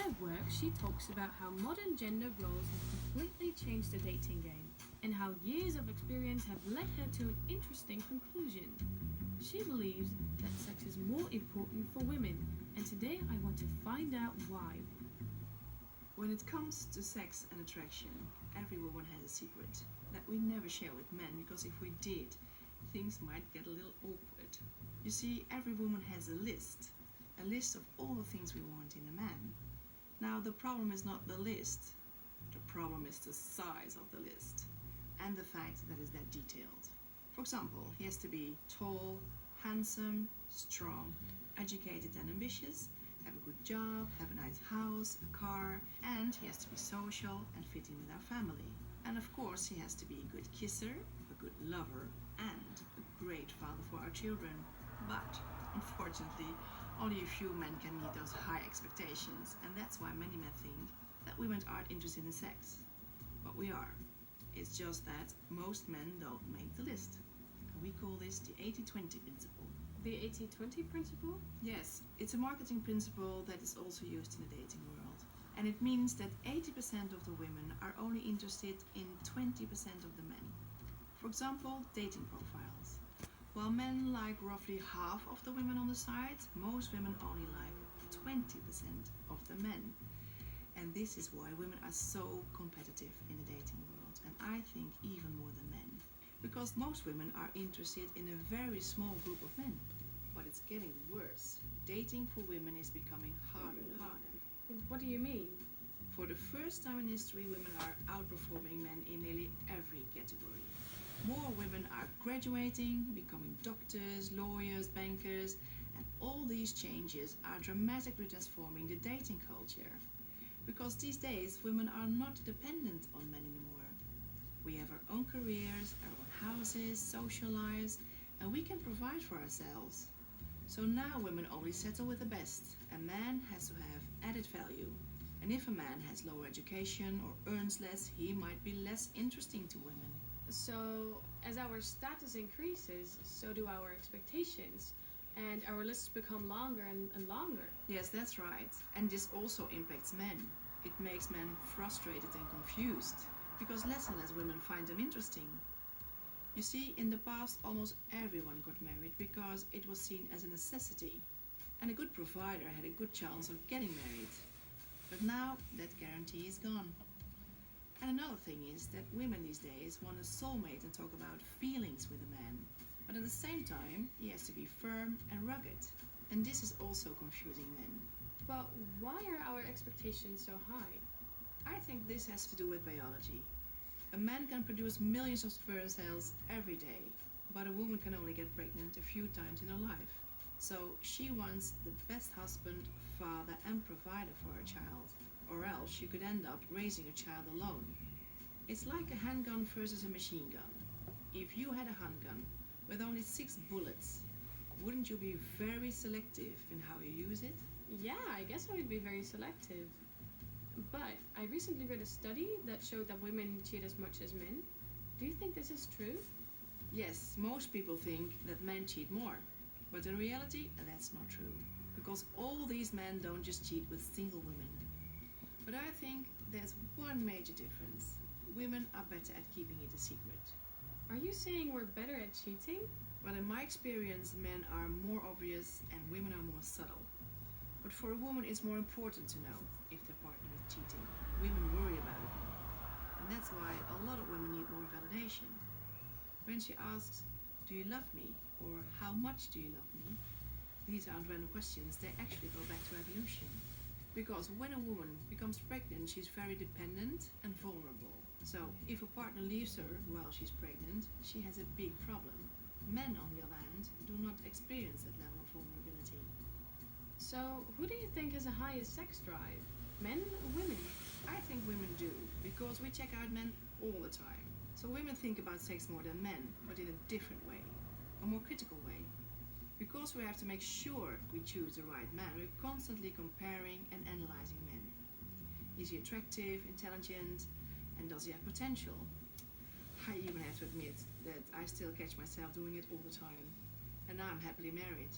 her work, she talks about how modern gender roles have completely changed the dating game and how years of experience have led her to an interesting conclusion. She believes that sex is more important for women, and today I want to find out why. When it comes to sex and attraction, every woman has a secret that we never share with men, because if we did, things might get a little awkward. You see, every woman has a list of all the things we want in a man. Now, the problem is not the list, the problem is the size of the list and the fact that it's that detailed. For example, he has to be tall, handsome, strong, educated and ambitious, have a good job, have a nice house, a car, and he has to be social and fit in with our family. And of course, he has to be a good kisser, a good lover, and a great father for our children. But unfortunately, only a few men can meet those high expectations, and that's why many men think that women aren't interested in sex. But we are. It's just that most men don't make the list. And we call this the 80-20 principle. The 80-20 principle? Yes, it's a marketing principle that is also used in the dating world. And it means that 80% of the women are only interested in 20% of the men. For example, dating profiles. While men like roughly half of the women on the site, most women only like 20% of the men. And this is why women are so competitive in the dating world, and I think even more than men. Because most women are interested in a very small group of men. But it's getting worse. Dating for women is becoming harder and harder. What do you mean? For the first time in history, women are outperforming men in nearly every category. More women are graduating, becoming doctors, lawyers, bankers, and all these changes are dramatically transforming the dating culture. Because these days, women are not dependent on men anymore. We have our own careers, our own houses, social lives, and we can provide for ourselves. So now women only settle with the best. A man has to have added value. And if a man has lower education or earns less, he might be less interesting to women. So, as our status increases, so do our expectations, and our lists become longer and longer. Yes, that's right. And this also impacts men. It makes men frustrated and confused, because less and less women find them interesting. You see, in the past, almost everyone got married because it was seen as a necessity, and a good provider had a good chance of getting married. But now that guarantee is gone. And another thing is that women these days want a soulmate and talk about feelings with a man. But at the same time, he has to be firm and rugged. And this is also confusing men. But why are our expectations so high? I think this has to do with biology. A man can produce millions of sperm cells every day, but a woman can only get pregnant a few times in her life. So she wants the best husband, father and provider for her child, or else she could end up raising a child alone. It's like a handgun versus a machine gun. If you had a handgun with only 6 bullets, wouldn't you be very selective in how you use it? Yeah, I guess I would be very selective. But I recently read a study that showed that women cheat as much as men. Do you think this is true? Yes, most people think that men cheat more. But in reality, that's not true. Because all these men don't just cheat with single women. But I think there's one major difference. Women are better at keeping it a secret. Are you saying we're better at cheating? Well, in my experience, men are more obvious and women are more subtle. But for a woman, it's more important to know if their partner is cheating. Women worry about it more. And that's why a lot of women need more validation. When she asks, "Do you love me?" or "How much do you love me?" these aren't random questions, they actually go back to evolution. Because when a woman becomes pregnant, she's very dependent and vulnerable. So if a partner leaves her while she's pregnant, she has a big problem. Men, on the other hand, do not experience that level of vulnerability. So, who do you think has the highest sex drive? Men or women? I think women do, because we check out men all the time. So women think about sex more than men, but in a different way, a more critical way. Because we have to make sure we choose the right man, we're constantly comparing and analyzing men. Is he attractive, intelligent, and does he have potential? I even have to admit that I still catch myself doing it all the time. And now I'm happily married.